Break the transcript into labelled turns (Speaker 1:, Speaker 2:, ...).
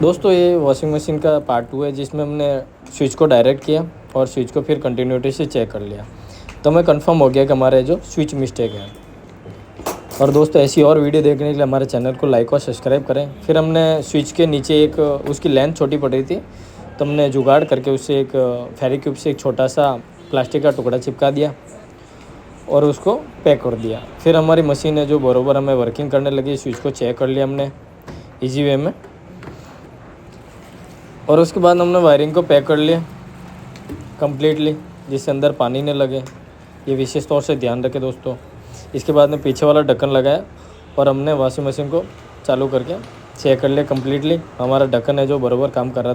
Speaker 1: दोस्तों ये washing machine का पार्ट 2 है, जिसमें हमने स्विच को डायरेक्ट किया और स्विच को फिर कंटिन्यूटी से चेक कर लिया। तो हमें कंफर्म हो गया कि हमारे जो स्विच मिस्टेक है। और दोस्तों ऐसी और वीडियो देखने के लिए हमारे चैनल को लाइक और सब्सक्राइब करें। फिर हमने स्विच के नीचे एक उसकी लेंथ छोटी पड़ रही थी, तो हमने जुगाड़ करके उससे एक फेविक्विक से एक छोटा सा प्लास्टिक का टुकड़ा चिपका दिया और उसको पैक कर दिया। फिर हमारी मशीन है जो बराबर हमें वर्किंग करने लगी। स्विच को चेक कर लिया हमने ईजी वे में, और उसके बाद हमने वायरिंग को पैक कर लिया कम्प्लीटली, जिससे अंदर पानी न लगे। ये विशेष तौर से ध्यान रखें दोस्तों। इसके बाद में पीछे वाला ढक्कन लगाया और हमने वॉशिंग मशीन को चालू करके चेक कर लिया कम्प्लीटली। हमारा ढक्कन है जो बराबर काम कर रहा था।